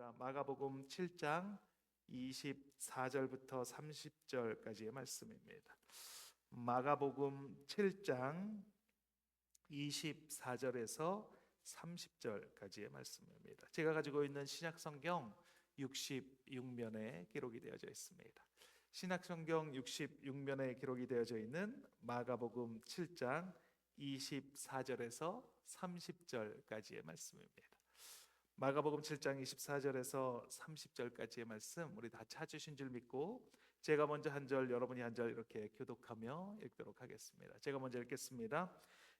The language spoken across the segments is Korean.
하겠습니다. 마가복음 7장 24절부터 30절까지의 말씀입니다. 마가복음 7장 24절에서 30절까지의 말씀입니다. 제가 가지고 있는 신약성경 66면에 기록이 되어져 있습니다. 신약성경 66면에 기록이 되어져 있는 마가복음 7장 24절에서 30절까지의 말씀입니다. 마가복음 7장 24절에서 30절까지의 말씀 우리 다 찾으신 줄 믿고 제가 먼저 한 절, 여러분이 한 절 이렇게 교독하며 읽도록 하겠습니다. 제가 먼저 읽겠습니다.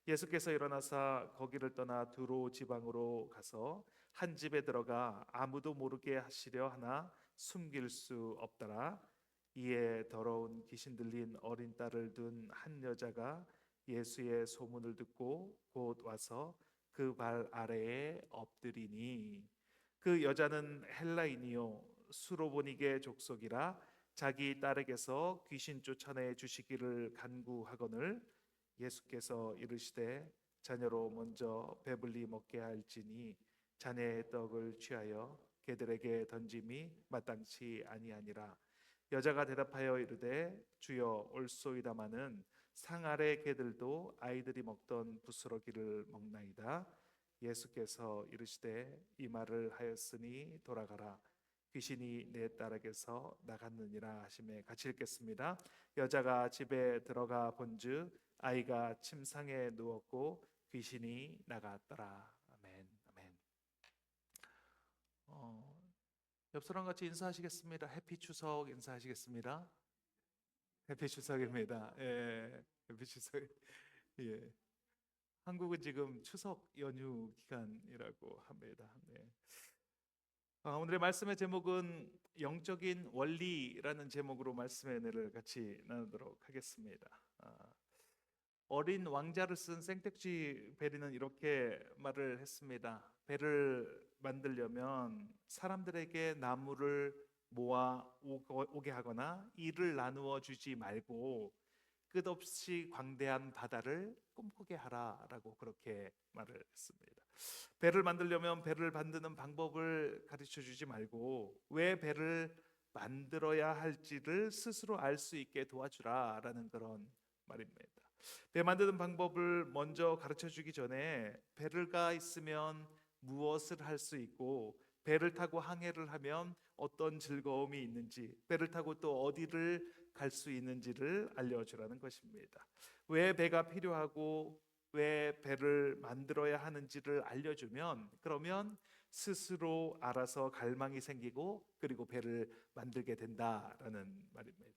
예수께서 일어나사 거기를 떠나 두로 지방으로 가서 한 집에 들어가 아무도 모르게 하시려 하나 숨길 수 없더라. 이에 더러운 귀신 들린 어린 딸을 둔 한 여자가 예수의 소문을 듣고 곧 와서 그 발 아래에 엎드리니 그 여자는 헬라인이요 수로보니게 족속이라 자기 딸에게서 귀신 쫓아내 주시기를 간구하거늘 예수께서 이르시되 자녀로 먼저 배불리 먹게 할지니 자네의 떡을 취하여 개들에게 던짐이 마땅치 아니하니라. 여자가 대답하여 이르되 주여 옳소이다마는 상 아래 개들도 아이들이 먹던 부스러기를 먹나이다. 예수께서 이르시되 이 말을 하였으니 돌아가라. 귀신이 내 딸에게서 나갔느니라 하시매 같이 읽겠습니다. 여자가 집에 들어가 본즉 아이가 침상에 누웠고 귀신이 나갔더라. 아멘. 아멘. 옆 사람 같이 인사하시겠습니다. 해피 추석 인사하시겠습니다. 해피 추석입니다. 예, 해피 추석. 예. 한국은 지금 추석 연휴 기간이라고 합니다. 네. 오늘의 말씀의 제목은 영적인 원리라는 제목으로 말씀의 은혜를 같이 나누도록 하겠습니다. 어린 왕자를 쓴 생텍쥐 베리는 이렇게 말을 했습니다. 배를 만들려면 사람들에게 나무를 모아 오게 하거나 일을 나누어 주지 말고 끝없이 광대한 바다를 꿈꾸게 하라라고 그렇게 말을 했습니다. 배를 만들려면 배를 만드는 방법을 가르쳐 주지 말고 왜 배를 만들어야 할지를 스스로 알 수 있게 도와주라라는 그런 말입니다. 배 만드는 방법을 먼저 가르쳐 주기 전에 배가 있으면 무엇을 할 수 있고 배를 타고 항해를 하면 어떤 즐거움이 있는지 배를 타고 또 어디를 갈 수 있는지를 알려주라는 것입니다. 왜 배가 필요하고 왜 배를 만들어야 하는지를 알려주면 그러면 스스로 알아서 갈망이 생기고 그리고 배를 만들게 된다라는 말입니다.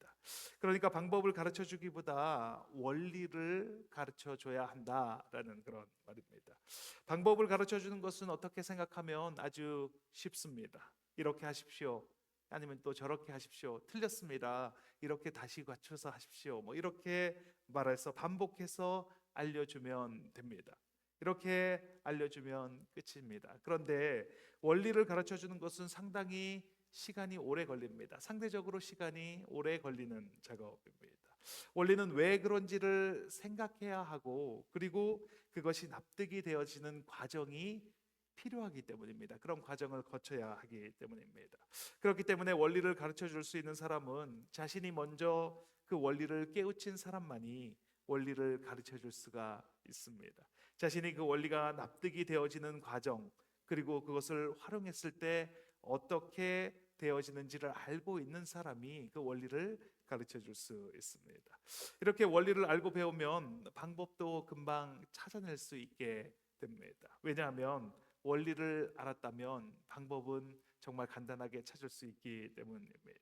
그러니까 방법을 가르쳐 주기보다 원리를 가르쳐 줘야 한다라는 그런 말입니다. 방법을 가르쳐 주는 것은 어떻게 생각하면 아주 쉽습니다. 이렇게 하십시오. 아니면 또 저렇게 하십시오. 틀렸습니다. 이렇게 다시 갖춰서 하십시오. 뭐 이렇게 말해서 반복해서 알려주면 됩니다. 이렇게 알려주면 끝입니다. 그런데 원리를 가르쳐 주는 것은 상당히 시간이 오래 걸립니다. 상대적으로 시간이 오래 걸리는 작업입니다. 원리는 왜 그런지를 생각해야 하고 그리고 그것이 납득이 되어지는 과정이 필요하기 때문입니다. 그런 과정을 거쳐야 하기 때문입니다. 그렇기 때문에 원리를 가르쳐 줄 수 있는 사람은 자신이 먼저 그 원리를 깨우친 사람만이 원리를 가르쳐 줄 수가 있습니다. 자신이 그 원리가 납득이 되어지는 과정 그리고 그것을 활용했을 때 어떻게 되어지는지를 알고 있는 사람이 그 원리를 가르쳐 줄 수 있습니다. 이렇게 원리를 알고 배우면 방법도 금방 찾아낼 수 있게 됩니다. 왜냐하면 원리를 알았다면 방법은 정말 간단하게 찾을 수 있기 때문입니다.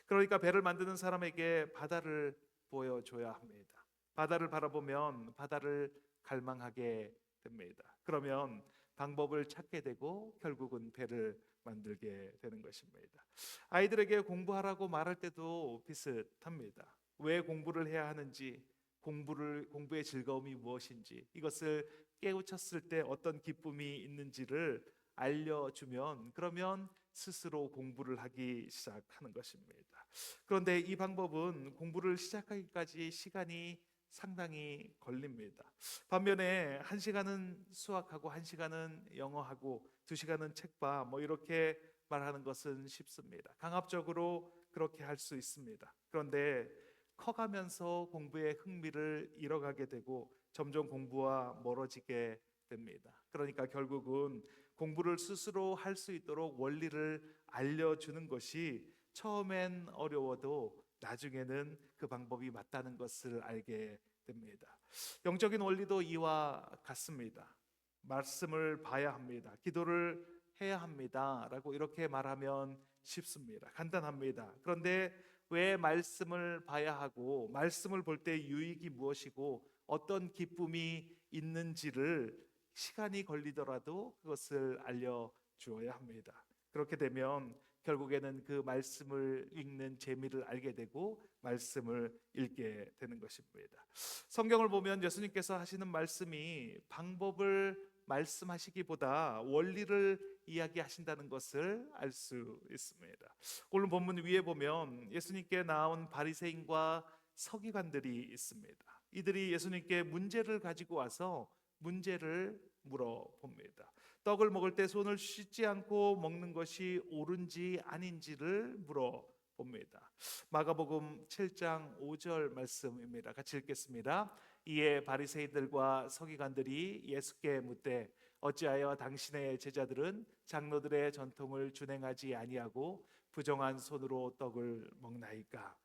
그러니까 배를 만드는 사람에게 바다를 보여줘야 합니다. 바다를 바라보면 바다를 갈망하게 됩니다. 그러면 방법을 찾게 되고 결국은 배를 만들게 되는 것입니다. 아이들에게 공부하라고 말할 때도 비슷합니다. 왜 공부를 해야 하는지, 공부의 즐거움이 무엇인지, 이것을 깨우쳤을 때 어떤 기쁨이 있는지를 알려주면 그러면 스스로 공부를 하기 시작하는 것입니다. 그런데 이 방법은 공부를 시작하기까지 시간이 상당히 걸립니다. 반면에 1시간은 수학하고 1시간은 영어하고 2시간은 책봐 뭐 이렇게 말하는 것은 쉽습니다. 강압적으로 그렇게 할 수 있습니다. 그런데 커가면서 공부의 흥미를 잃어가게 되고 점점 공부와 멀어지게 됩니다. 그러니까 결국은 공부를 스스로 할 수 있도록 원리를 알려주는 것이 처음엔 어려워도 나중에는 그 방법이 맞다는 것을 알게 됩니다. 영적인 원리도 이와 같습니다. 말씀을 봐야 합니다. 기도를 해야 합니다. 라고 이렇게 말하면 쉽습니다. 간단합니다. 그런데 왜 말씀을 봐야 하고 말씀을 볼 때 유익이 무엇이고 어떤 기쁨이 있는지를 시간이 걸리더라도 그것을 알려주어야 합니다. 그렇게 되면 결국에는 그 말씀을 읽는 재미를 알게 되고 말씀을 읽게 되는 것입니다. 성경을 보면 예수님께서 하시는 말씀이 방법을 말씀하시기보다 원리를 이야기하신다는 것을 알 수 있습니다. 오늘 본문 위에 보면 예수님께 나온 바리새인과 서기관들이 있습니다. 이들이 예수님께 문제를 가지고 와서 문제를 물어봅니다. 떡을 먹을 때 손을 씻지 않고 먹는 것이 옳은지 아닌지를 물어봅니다. 마가복음 7장 5절 말씀입니다. 같이 읽겠습니다. 이에 바리새인들과 서기관들이 예수께 묻되 어찌하여 당신의 제자들은 장로들의 전통을 준행하지 아니하고 부정한 손으로 떡을 먹나이까?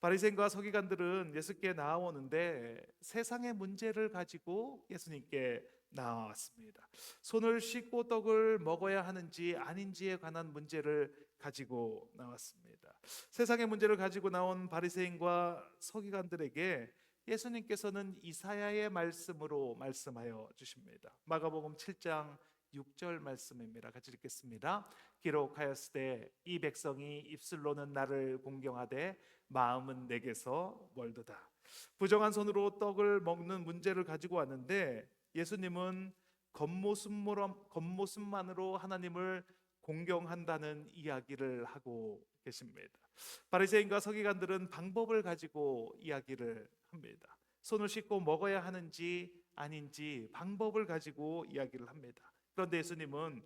바리새인과 서기관들은 예수께 나오는데 세상의 문제를 가지고 예수님께 나왔습니다. 손을 씻고 떡을 먹어야 하는지 아닌지에 관한 문제를 가지고 나왔습니다. 세상의 문제를 가지고 나온 바리새인과 서기관들에게 예수님께서는 이사야의 말씀으로 말씀하여 주십니다. 마가복음 7장 6절 말씀입니다. 같이 읽겠습니다. 기록하였으되 이 백성이 입술로는 나를 공경하되 마음은 내게서 멀도다. 부정한 손으로 떡을 먹는 문제를 가지고 왔는데 예수님은 겉모습만으로 하나님을 공경한다는 이야기를 하고 계십니다. 바리새인과 서기관들은 방법을 가지고 이야기를 합니다. 손을 씻고 먹어야 하는지 아닌지 방법을 가지고 이야기를 합니다. 그런데 예수님은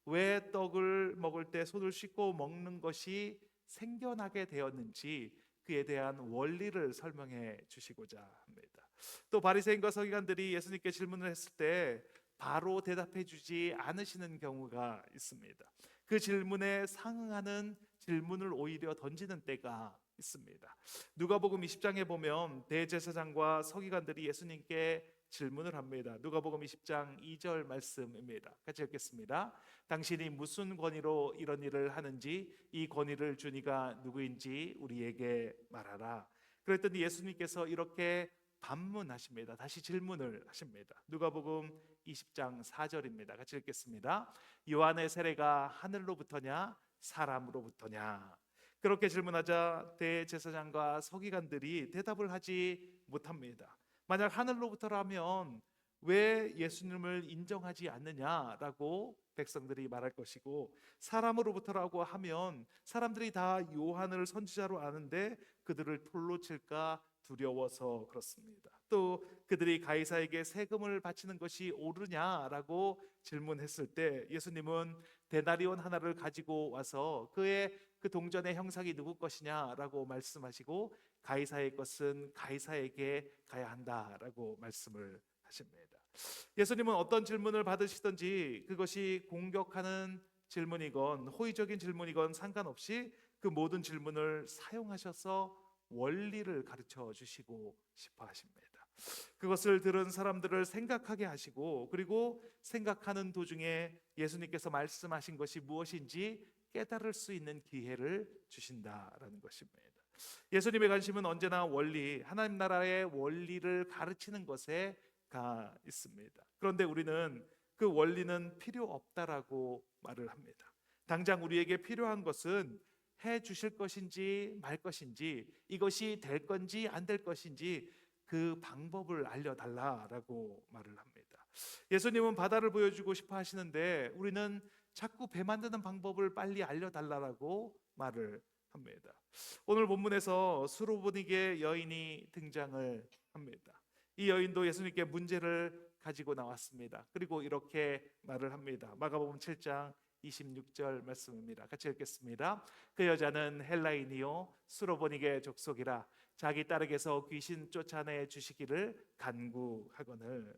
왜 떡을 먹을 때 손을 씻고 먹는 것이 생겨나게 되었는지 그에 대한 원리를 설명해 주시고자 합니다. 또 바리새인과 서기관들이 예수님께 질문을 했을 때 바로 대답해 주지 않으시는 경우가 있습니다. 그 질문에 상응하는 질문을 오히려 던지는 때가 있습니다. 누가복음 20장에 보면 대제사장과 서기관들이 예수님께 질문을 합니다. 누가복음 20장 2절 말씀입니다. 같이 읽겠습니다. 당신이 무슨 권위로 이런 일을 하는지 이 권위를 준 이가 누구인지 우리에게 말하라. 그랬더니 예수님께서 이렇게 반문하십니다. 다시 질문을 하십니다. 누가복음 20장 4절입니다. 같이 읽겠습니다. 요한의 세례가 하늘로부터냐 사람으로부터냐? 그렇게 질문하자 대제사장과 서기관들이 대답을 하지 못합니다. 만약 하늘로부터라면 왜 예수님을 인정하지 않느냐라고 백성들이 말할 것이고 사람으로부터라고 하면 사람들이 다 요한을 선지자로 아는데 그들을 돌로 칠까 두려워서 그렇습니다. 또 그들이 가이사에게 세금을 바치는 것이 옳으냐라고 질문했을 때 예수님은 데나리온 하나를 가지고 와서 그의 그 동전의 형상이 누구 것이냐라고 말씀하시고 가이사의 것은 가이사에게 가야 한다라고 말씀을 하십니다. 예수님은 어떤 질문을 받으시든지 그것이 공격하는 질문이건 호의적인 질문이건 상관없이 그 모든 질문을 사용하셔서 원리를 가르쳐 주시고 싶어 하십니다. 그것을 들은 사람들을 생각하게 하시고 그리고 생각하는 도중에 예수님께서 말씀하신 것이 무엇인지 깨달을 수 있는 기회를 주신다라는 것입니다. 예수님의 관심은 언제나 원리, 하나님 나라의 원리를 가르치는 것에 가 있습니다. 그런데 우리는 그 원리는 필요 없다라고 말을 합니다. 당장 우리에게 필요한 것은 해 주실 것인지 말 것인지 이것이 될 건지 안 될 것인지 그 방법을 알려달라라고 말을 합니다. 예수님은 바다를 보여주고 싶어 하시는데 우리는 자꾸 배 만드는 방법을 빨리 알려달라고 말을 합니다. 오늘 본문에서 수로보니게 여인이 등장을 합니다. 이 여인도 예수님께 문제를 가지고 나왔습니다. 그리고 이렇게 말을 합니다. 마가복음 7장 26절 말씀입니다. 같이 읽겠습니다. 그 여자는 헬라인이요 수로보니게 족속이라 자기 딸에게서 귀신 쫓아내 주시기를 간구하거늘.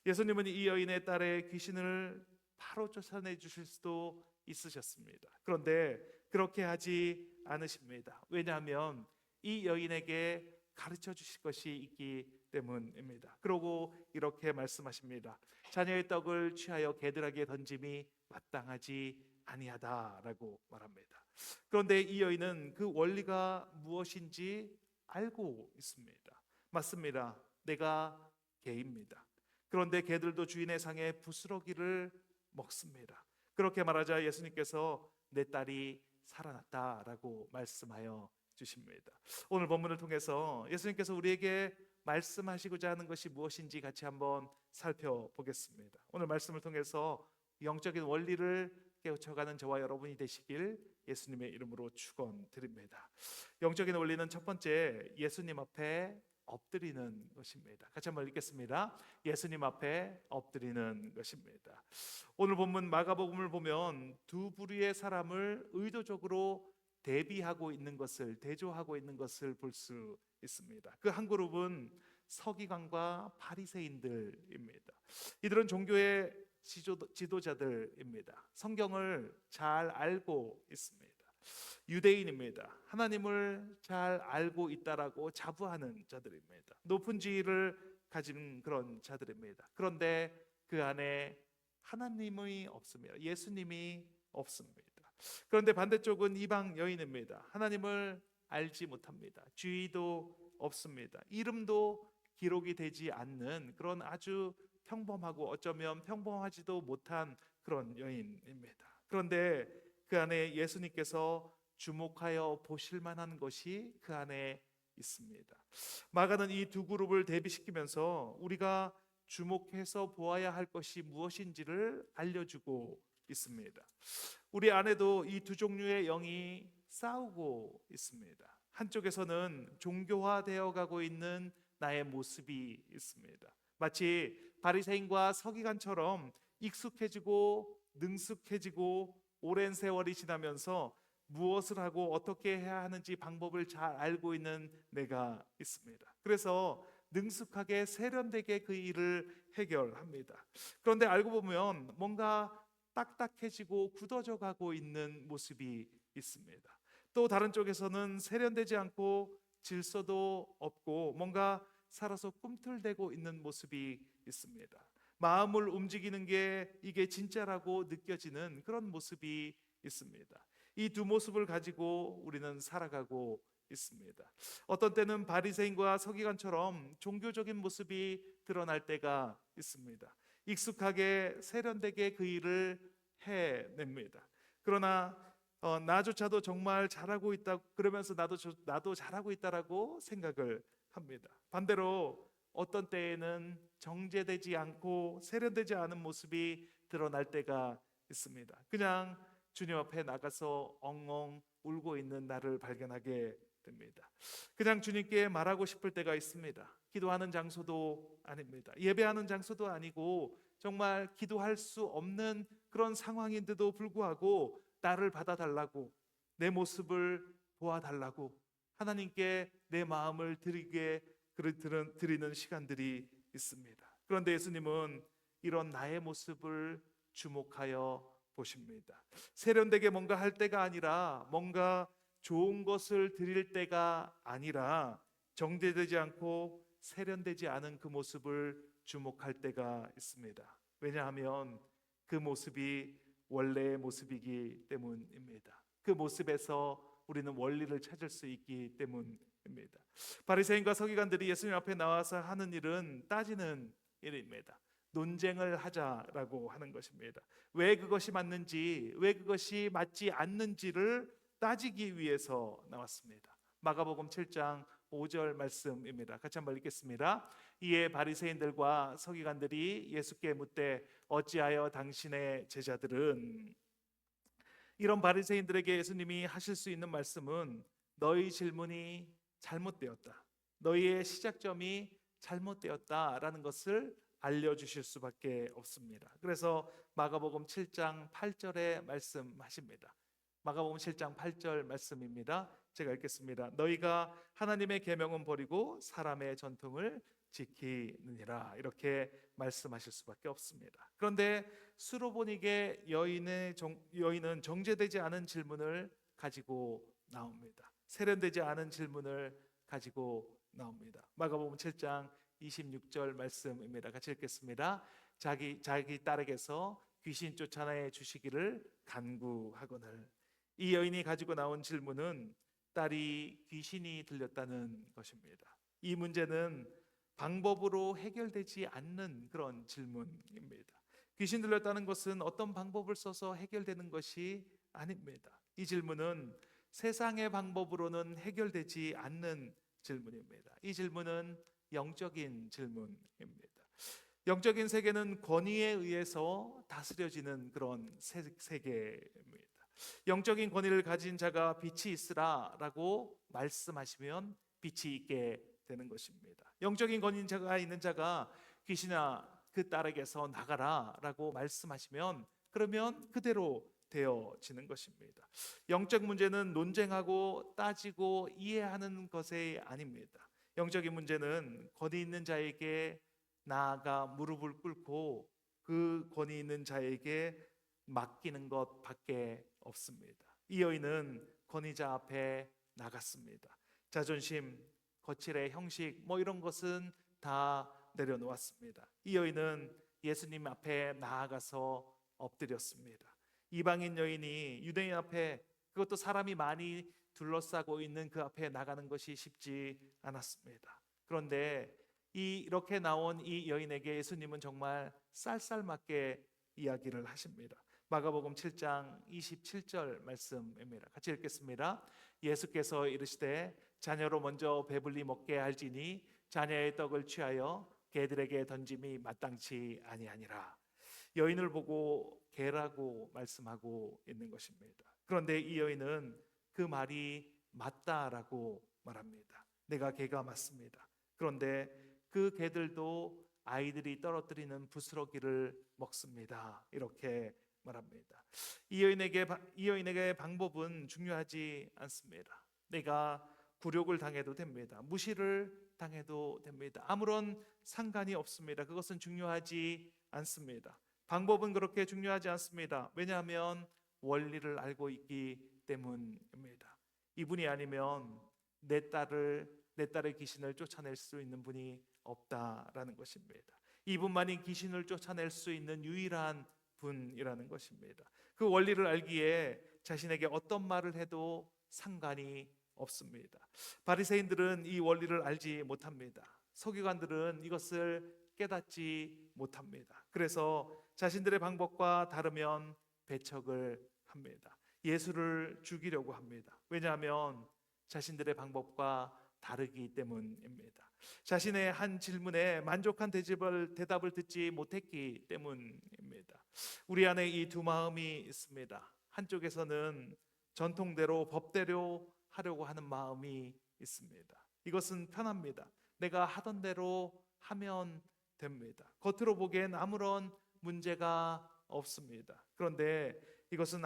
예수님은 이 여인의 딸의 귀신을 바로 쫓아내 주실 수도 있으셨습니다. 그런데 그렇게 하지 않으십니다. 왜냐하면 이 여인에게 가르쳐 주실 것이 있기 때문입니다. 그러고 이렇게 말씀하십니다. 자녀의 떡을 취하여 개들에게 던짐이 마땅하지 아니하다라고 말합니다. 그런데 이 여인은 그 원리가 무엇인지 알고 있습니다. 맞습니다. 내가 개입니다. 그런데 개들도 주인의 상에 부스러기를 먹습니다. 그렇게 말하자 예수님께서 내 딸이 살아났다라고 말씀하여 주십니다. 오늘 본문을 통해서 예수님께서 우리에게 말씀하시고자 하는 것이 무엇인지 같이 한번 살펴보겠습니다. 오늘 말씀을 통해서 영적인 원리를 깨우쳐가는 저와 여러분이 되시길 예수님의 이름으로 축원드립니다. 영적인 원리는 첫 번째, 예수님 앞에 엎드리는 것입니다. 같이 한번 읽겠습니다. 예수님 앞에 엎드리는 것입니다. 오늘 본문 마가복음을 보면 두 부류의 사람을 의도적으로 대비하고 있는 것을, 대조하고 있는 것을 볼 수 있습니다. 그 한 그룹은 서기관과 바리새인들입니다. 이들은 종교의 지도자들입니다. 성경을 잘 알고 있습니다. 유대인입니다. 하나님을 잘 알고 있다라고 자부하는 자들입니다. 높은 지위를 가진 그런 자들입니다. 그런데 그 안에 하나님이 없습니다. 예수님이 없습니다. 그런데 반대쪽은 이방 여인입니다. 하나님을 알지 못합니다. 지위도 없습니다. 이름도 기록이 되지 않는 그런 아주 평범하고 어쩌면 평범하지도 못한 그런 여인입니다. 그런데 그 안에 예수님께서 주목하여 보실 만한 것이 그 안에 있습니다. 마가는 이 두 그룹을 대비시키면서 우리가 주목해서 보아야 할 것이 무엇인지를 알려주고 있습니다. 우리 안에도 이 두 종류의 영이 싸우고 있습니다. 한쪽에서는 종교화되어 가고 있는 나의 모습이 있습니다. 마치 바리새인과 서기관처럼 익숙해지고 능숙해지고 오랜 세월이 지나면서 무엇을 하고 어떻게 해야 하는지 방법을 잘 알고 있는 내가 있습니다. 그래서 능숙하게 세련되게 그 일을 해결합니다. 그런데 알고 보면 뭔가 딱딱해지고 굳어져 가고 있는 모습이 있습니다. 또 다른 쪽에서는 세련되지 않고 질서도 없고 뭔가 살아서 꿈틀대고 있는 모습이 있습니다. 마음을 움직이는 게 이게 진짜라고 느껴지는 그런 모습이 있습니다. 이 두 모습을 가지고 우리는 살아가고 있습니다. 어떤 때는 바리새인과 서기관처럼 종교적인 모습이 드러날 때가 있습니다. 익숙하게 세련되게 그 일을 해냅니다. 그러나 나조차도 정말 잘하고 있다 그러면서 나도 잘하고 있다라고 생각을 합니다. 반대로 어떤 때에는 정제되지 않고 세련되지 않은 모습이 드러날 때가 있습니다. 그냥 주님 앞에 나가서 엉엉 울고 있는 나를 발견하게 됩니다. 그냥 주님께 말하고 싶을 때가 있습니다. 기도하는 장소도 아닙니다. 예배하는 장소도 아니고 정말 기도할 수 없는 그런 상황인데도 불구하고 나를 받아달라고, 내 모습을 보아달라고 하나님께 내 마음을 드리는 시간들이 있습니다. 그런데 예수님은 이런 나의 모습을 주목하여 보십니다. 세련되게 뭔가 할 때가 아니라, 뭔가 좋은 것을 드릴 때가 아니라, 정제되지 않고 세련되지 않은 그 모습을 주목할 때가 있습니다. 왜냐하면 그 모습이 원래의 모습이기 때문입니다. 그 모습에서 우리는 원리를 찾을 수 있기 때문입니다. 바리새인과 서기관들이 예수님 앞에 나와서 하는 일은 따지는 일입니다. 논쟁을 하자라고 하는 것입니다. 왜 그것이 맞는지, 왜 그것이 맞지 않는지를 따지기 위해서 나왔습니다. 마가복음 7장 5절 말씀입니다. 같이 한번 읽겠습니다. 이에 바리새인들과 서기관들이 예수께 묻되 어찌하여 당신의 제자들은, 이런 바리새인들에게 예수님이 하실 수 있는 말씀은 너희 질문이 잘못되었다, 너희의 시작점이 잘못되었다라는 것을 알려주실 수밖에 없습니다. 그래서 마가복음 7장 8절에 말씀하십니다. 마가복음 7장 8절 말씀입니다. 제가 읽겠습니다. 너희가 하나님의 계명은 버리고 사람의 전통을 지키느니라. 이렇게 말씀하실 수밖에 없습니다. 그런데 수로보닉의 여인은 정제되지 않은 질문을 가지고 나옵니다. 세련되지 않은 질문을 가지고 나옵니다. 마가복음 7장 26절 말씀입니다. 같이 읽겠습니다. 자기 딸에게서 귀신 쫓아내 주시기를 간구하거늘. 이 여인이 가지고 나온 질문은 딸이 귀신이 들렸다는 것입니다. 이 문제는 방법으로 해결되지 않는 그런 질문입니다. 귀신 들렸다는 것은 어떤 방법을 써서 해결되는 것이 아닙니다. 이 질문은 세상의 방법으로는 해결되지 않는 질문입니다. 이 질문은 영적인 질문입니다. 영적인 세계는 권위에 의해서 다스려지는 그런 세계입니다. 영적인 권위를 가진 자가 빛이 있으라라고 말씀하시면 빛이 있게 되는 것입니다. 영적인 권위가 있는 자가 귀신아 그 딸에게서 나가라라고 말씀하시면 그러면 그대로 되어지는 것입니다. 영적 문제는 논쟁하고 따지고 이해하는 것이 아닙니다. 영적인 문제는 권위 있는 자에게 나아가 무릎을 꿇고 그 권위 있는 자에게 맡기는 것밖에 없습니다. 이 여인은 권위자 앞에 나갔습니다. 자존심, 거칠의 형식 이런 것은 다 내려놓았습니다. 이 여인은 예수님 앞에 나아가서 엎드렸습니다. 이방인 여인이 유대인 앞에, 그것도 사람이 많이 둘러싸고 있는 그 앞에 나가는 것이 쉽지 않았습니다. 그런데 이렇게 나온 이 여인에게 예수님은 정말 쌀쌀맞게 이야기를 하십니다. 마가복음 7장 27절 말씀입니다. 같이 읽겠습니다. 예수께서 이르시되 자녀로 먼저 배불리 먹게 할지니 자녀의 떡을 취하여 개들에게 던짐이 마땅치 아니하니라. 여인을 보고 개라고 말씀하고 있는 것입니다. 그런데 이 여인은 그 말이 맞다라고 말합니다. 내가 개가 맞습니다. 그런데 그 개들도 아이들이 떨어뜨리는 부스러기를 먹습니다. 이렇게 말합니다. 이 여인에게 방법은 중요하지 않습니다. 내가 굴욕을 당해도 됩니다. 무시를 당해도 됩니다. 아무런 상관이 없습니다. 그것은 중요하지 않습니다. 방법은 그렇게 중요하지 않습니다. 왜냐하면 원리를 알고 있기 때문입니다. 이분이 아니면 내 딸의 귀신을 쫓아낼 수 있는 분이 없다라는 것입니다. 이분만이 귀신을 쫓아낼 수 있는 유일한 분이라는 것입니다. 그 원리를 알기에 자신에게 어떤 말을 해도 상관이 없습니다. 바리새인들은 이 원리를 알지 못합니다. 서기관들은 이것을 깨닫지 못합니다. 그래서 자신들의 방법과 다르면 배척을 합니다. 예수를 죽이려고 합니다. 왜냐하면 자신들의 방법과 다르기 때문입니다. 자신의 한 질문에 만족한 대답을 듣지 못했기 때문입니다. 우리 안에 이 두 마음이 있습니다. 한쪽에서는 전통대로 법대로 하려고 하는 마음이 있습니다. 이것은 편합니다. 내가 하던 대로 하면 됩니다. 겉으로 보기엔 아무런 문제가 없습니다. 그런데 이것은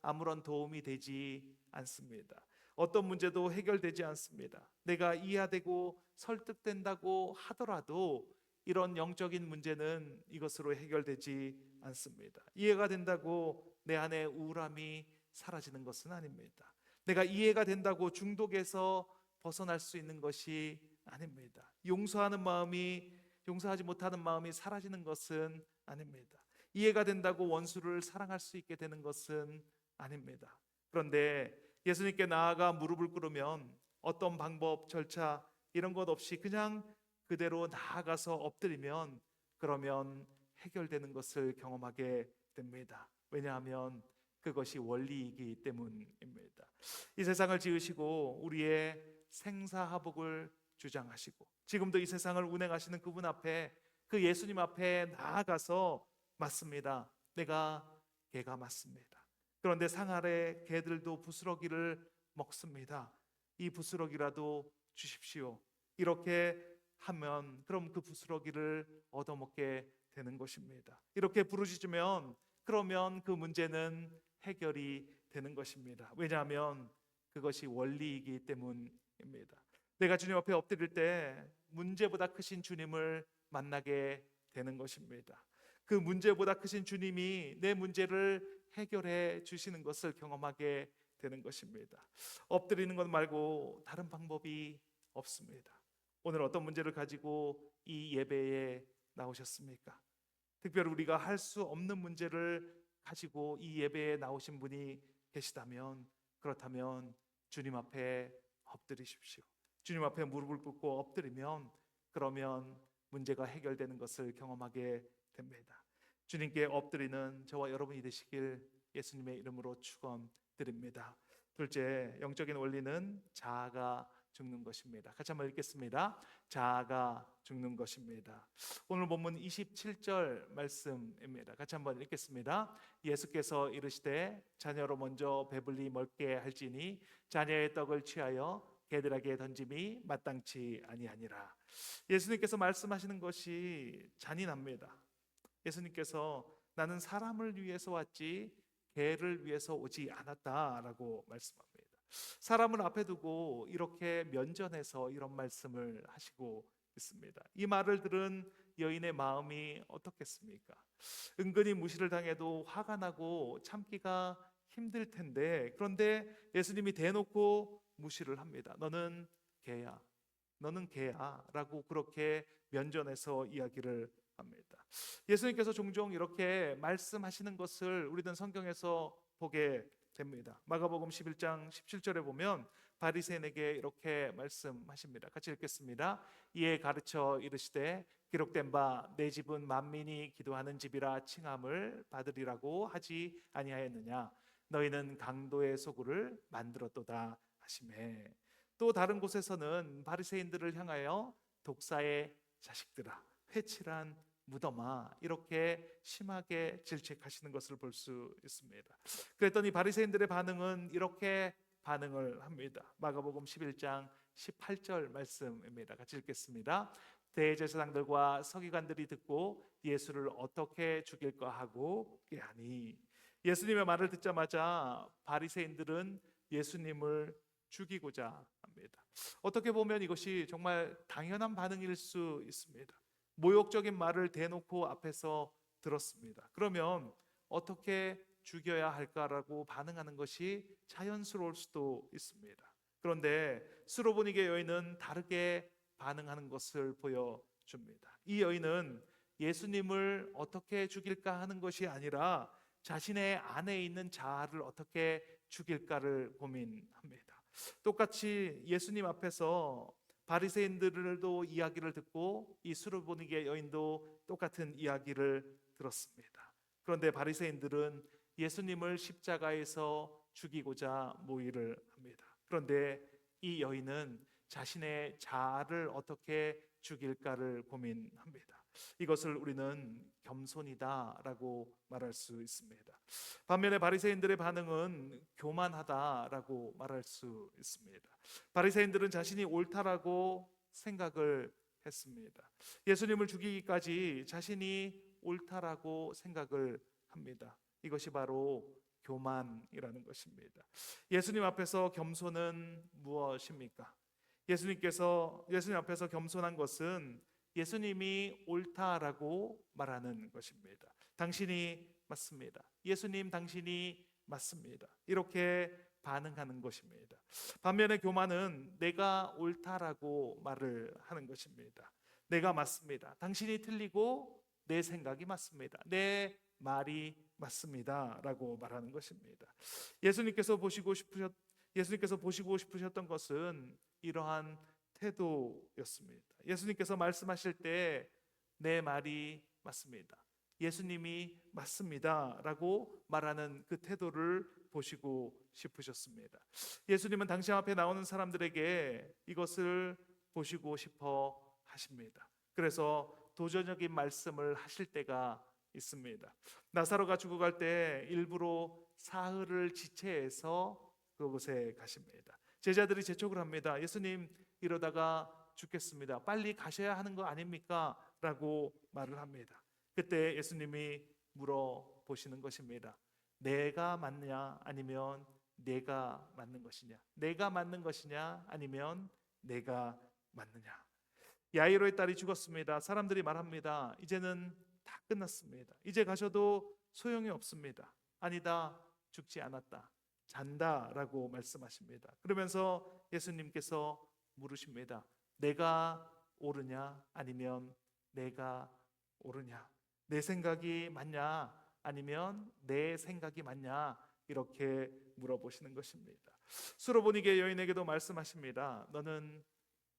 아무런 도움이 되지 않습니다. 어떤 문제도 해결되지 않습니다. 내가 이해되고 설득된다고 하더라도 이런 영적인 문제는 이것으로 해결되지 않습니다. 이해가 된다고 내 안에 우울함이 사라지는 것은 아닙니다. 내가 이해가 된다고 중독에서 벗어날 수 있는 것이 아닙니다. 용서하지 못하는 마음이 사라지는 것은 아닙니다. 이해가 된다고 원수를 사랑할 수 있게 되는 것은 아닙니다. 그런데 예수님께 나아가 무릎을 꿇으면 어떤 방법, 절차 이런 것 없이 그냥 그대로 나아가서 엎드리면 그러면 해결되는 것을 경험하게 됩니다. 왜냐하면 그것이 원리이기 때문입니다. 이 세상을 지으시고 우리의 생사화복을 주장하시고 지금도 이 세상을 운행하시는 그분 앞에, 그 예수님 앞에 나아가서 맞습니다. 내가 개가 맞습니다. 그런데 상 아래 개들도 부스러기를 먹습니다. 이 부스러기라도 주십시오. 이렇게 하면 그럼 그 부스러기를 얻어먹게 되는 것입니다. 이렇게 부르짖으면 그러면 그 문제는 해결이 되는 것입니다. 왜냐하면 그것이 원리이기 때문입니다. 내가 주님 앞에 엎드릴 때 문제보다 크신 주님을 만나게 되는 것입니다. 그 문제보다 크신 주님이 내 문제를 해결해 주시는 것을 경험하게 되는 것입니다. 엎드리는 것 말고 다른 방법이 없습니다. 오늘 어떤 문제를 가지고 이 예배에 나오셨습니까? 특별히 우리가 할 수 없는 문제를 가지고 이 예배에 나오신 분이 계시다면, 그렇다면 주님 앞에 엎드리십시오. 주님 앞에 무릎을 꿇고 엎드리면 그러면 문제가 해결되는 것을 경험하게 됩니다. 주님께 엎드리는 저와 여러분이 되시길 예수님의 이름으로 축원드립니다. 둘째, 영적인 원리는 자아가 죽는 것입니다. 같이 한번 읽겠습니다. 자아가 죽는 것입니다. 오늘 본문 27절 말씀입니다. 같이 한번 읽겠습니다. 예수께서 이르시되 자녀로 먼저 배불리 먹게 할지니 자녀의 떡을 취하여 개들에게 던짐이 마땅치 아니하니라. 예수님께서 말씀하시는 것이 잔인합니다. 예수님께서 나는 사람을 위해서 왔지 개를 위해서 오지 않았다라고 말씀합니다. 사람을 앞에 두고 이렇게 면전에서 이런 말씀을 하시고 있습니다. 이 말을 들은 여인의 마음이 어떻겠습니까? 은근히 무시를 당해도 화가 나고 참기가 힘들 텐데, 그런데 예수님이 대놓고 무시를 합니다. 너는 개야, 너는 개야 라고 그렇게 면전에서 이야기를 합니다. 예수님께서 종종 이렇게 말씀하시는 것을 우리는 성경에서 보게 됩니다. 마가복음 11장 17절에 보면 바리새인에게 이렇게 말씀하십니다. 같이 읽겠습니다. 이에 가르쳐 이르시되 기록된 바 내 집은 만민이 기도하는 집이라 칭함을 받으리라고 하지 아니하였느냐. 너희는 강도의 소굴을 만들었도다 하시매. 또 다른 곳에서는 바리새인들을 향하여 독사의 자식들아, 회칠한 무덤아, 이렇게 심하게 질책하시는 것을 볼 수 있습니다. 그랬더니 바리새인들의 반응은 이렇게 반응을 합니다. 마가복음 11장 18절 말씀입니다. 같이 읽겠습니다. 대제사장들과 서기관들이 듣고 예수를 어떻게 죽일까 하고 꾀하니. 예수님의 말을 듣자마자 바리새인들은 예수님을 죽이고자 합니다. 어떻게 보면 이것이 정말 당연한 반응일 수 있습니다. 모욕적인 말을 대놓고 앞에서 들었습니다. 그러면 어떻게 죽여야 할까라고 반응하는 것이 자연스러울 수도 있습니다. 그런데 수로보니게 여인은 다르게 반응하는 것을 보여줍니다. 이 여인은 예수님을 어떻게 죽일까 하는 것이 아니라 자신의 안에 있는 자아를 어떻게 죽일까를 고민합니다. 똑같이 예수님 앞에서 바리새인들도 이야기를 듣고 이 수르보니게 여인도 똑같은 이야기를 들었습니다. 그런데 바리새인들은 예수님을 십자가에서 죽이고자 모의를 합니다. 그런데 이 여인은 자신의 자아를 어떻게 죽일까를 고민합니다. 이것을 우리는 겸손이다라고 말할 수 있습니다. 반면에 바리새인들의 반응은 교만하다라고 말할 수 있습니다. 바리새인들은 자신이 옳다라고 생각을 했습니다. 예수님을 죽이기까지 자신이 옳다라고 생각을 합니다. 이것이 바로 교만이라는 것입니다. 예수님 앞에서 겸손은 무엇입니까? 예수님 앞에서 겸손한 것은 예수님이 옳다라고 말하는 것입니다. 당신이 맞습니다. 예수님 당신이 맞습니다. 이렇게 반응하는 것입니다. 반면에 교만은 내가 옳다라고 말을 하는 것입니다. 내가 맞습니다. 당신이 틀리고 내 생각이 맞습니다. 내 말이 맞습니다 라고 말하는 것입니다. 예수님께서 보시고 싶으셨던 것은 이러한 태도였습니다. 예수님께서 말씀하실 때 내 말이 맞습니다. 예수님이 맞습니다 라고 말하는 그 태도를 보시고 싶으셨습니다. 예수님은 당신 앞에 나오는 사람들에게 이것을 보시고 싶어 하십니다. 그래서 도전적인 말씀을 하실 때가 있습니다. 나사로가 죽어갈 때 일부러 사흘을 지체해서 그곳에 가십니다. 제자들이 재촉을 합니다. 예수님, 이러다가 죽겠습니다. 빨리 가셔야 하는 거 아닙니까? 라고 말을 합니다. 그때 예수님이 물어보시는 것입니다. 내가 맞느냐 아니면 내가 맞는 것이냐? 내가 맞는 것이냐 아니면 내가 맞느냐? 야이로의 딸이 죽었습니다. 사람들이 말합니다. 이제는 다 끝났습니다. 이제 가셔도 소용이 없습니다. 아니다, 죽지 않았다, 잔다라고 말씀하십니다. 그러면서 예수님께서 물으십니다. 내가 옳으냐 아니면 내가 옳으냐? 내 생각이 맞냐 아니면 내 생각이 맞냐? 이렇게 물어보시는 것입니다. 수로보니게 여인에게도 말씀하십니다. 너는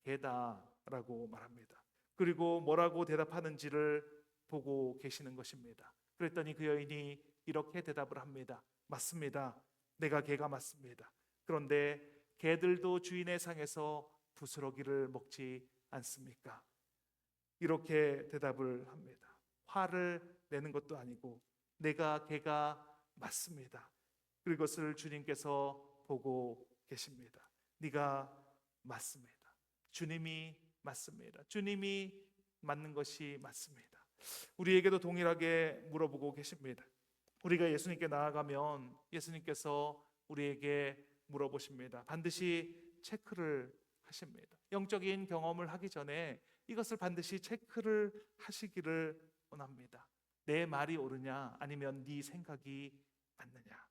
개다라고 말합니다. 그리고 뭐라고 대답하는지를 보고 계시는 것입니다. 그랬더니 그 여인이 이렇게 대답을 합니다. 맞습니다. 내가 개가 맞습니다. 그런데 개들도 주인의 상에서 부스러기를 먹지 않습니까? 이렇게 대답을 합니다. 화를 내는 것도 아니고 내가 개가 맞습니다. 그것을 주님께서 보고 계십니다. 네가 맞습니다. 주님이 맞습니다. 주님이 맞는 것이 맞습니다. 우리에게도 동일하게 물어보고 계십니다. 우리가 예수님께 나아가면 예수님께서 우리에게 물어보십니다. 반드시 체크를 하십니다. 영적인 경험을 하기 전에 이것을 반드시 체크를 하시기를 원합니다. 내 말이 옳으냐 아니면 네 생각이 맞느냐?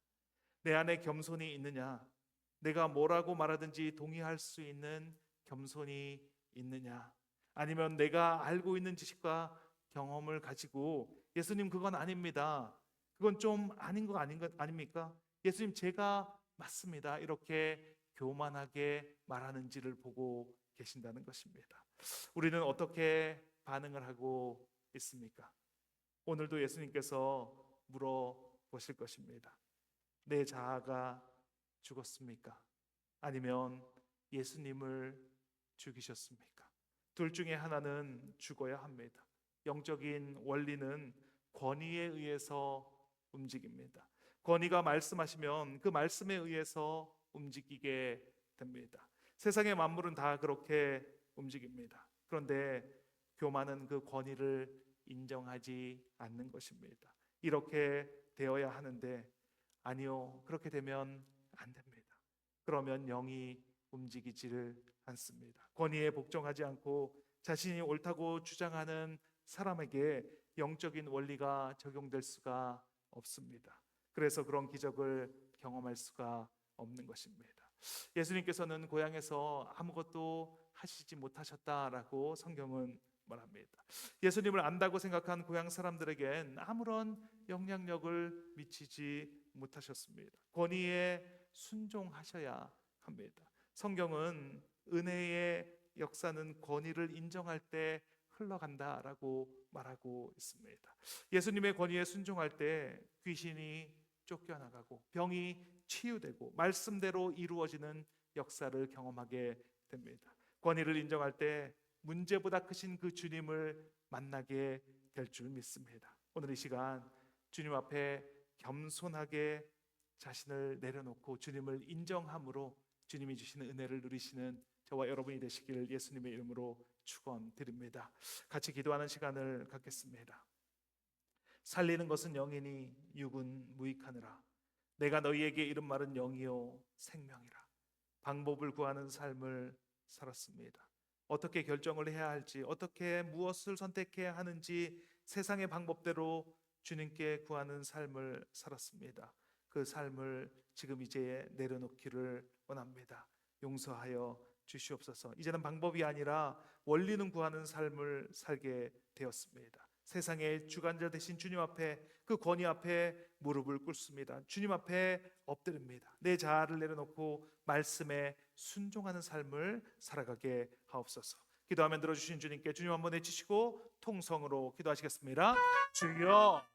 내 안에 겸손이 있느냐? 내가 뭐라고 말하든지 동의할 수 있는 겸손이 있느냐? 아니면 내가 알고 있는 지식과 경험을 가지고 예수님 그건 아닙니다. 그건 좀 아닌 거 아닙니까? 예수님 제가 맞습니다. 이렇게 교만하게 말하는지를 보고 계신다는 것입니다. 우리는 어떻게 반응을 하고 있습니까? 오늘도 예수님께서 물어보실 것입니다. 내 자아가 죽었습니까? 아니면 예수님을 죽이셨습니까? 둘 중에 하나는 죽어야 합니다. 영적인 원리는 권위에 의해서 움직입니다. 권위가 말씀하시면 그 말씀에 의해서 움직이게 됩니다. 세상의 만물은 다 그렇게 움직입니다. 그런데 교만은 그 권위를 인정하지 않는 것입니다. 이렇게 되어야 하는데 아니요, 그렇게 되면 안 됩니다. 그러면 영이 움직이지를 않습니다. 권위에 복종하지 않고 자신이 옳다고 주장하는 사람에게 영적인 원리가 적용될 수가 없습니다. 그래서 그런 기적을 경험할 수가 없는 것입니다. 예수님께서는 고향에서 아무것도 하시지 못하셨다라고 성경은 말합니다. 예수님을 안다고 생각한 고향 사람들에겐 아무런 영향력을 미치지 못하셨습니다. 권위에 순종하셔야 합니다. 성경은 은혜의 역사는 권위를 인정할 때 흘러간다라고 말하고 있습니다. 예수님의 권위에 순종할 때 귀신이 쫓겨나가고 병이 치유되고 말씀대로 이루어지는 역사를 경험하게 됩니다. 권위를 인정할 때 문제보다 크신 그 주님을 만나게 될 줄 믿습니다. 오늘 이 시간 주님 앞에 겸손하게 자신을 내려놓고 주님을 인정함으로 주님이 주시는 은혜를 누리시는 저와 여러분이 되시기를 예수님의 이름으로 축원드립니다. 같이 기도하는 시간을 갖겠습니다. 살리는 것은 영이니 육은 무익하느라. 내가 너희에게 이른 말은 영이요 생명이라. 방법을 구하는 삶을 살았습니다. 어떻게 결정을 해야 할지, 어떻게 무엇을 선택해야 하는지 세상의 방법대로 주님께 구하는 삶을 살았습니다. 그 삶을 지금 이제 내려놓기를 원합니다. 용서하여 주시옵소서. 이제는 방법이 아니라 원리는 구하는 삶을 살게 되었습니다. 세상의 주관자 되신 주님 앞에, 그 권위 앞에 무릎을 꿇습니다. 주님 앞에 엎드립니다. 내 자아를 내려놓고 말씀에 순종하는 삶을 살아가게 하옵소서. 기도하면 들어주신 주님께 주님 한번 외치시고 통성으로 기도하시겠습니다. 주여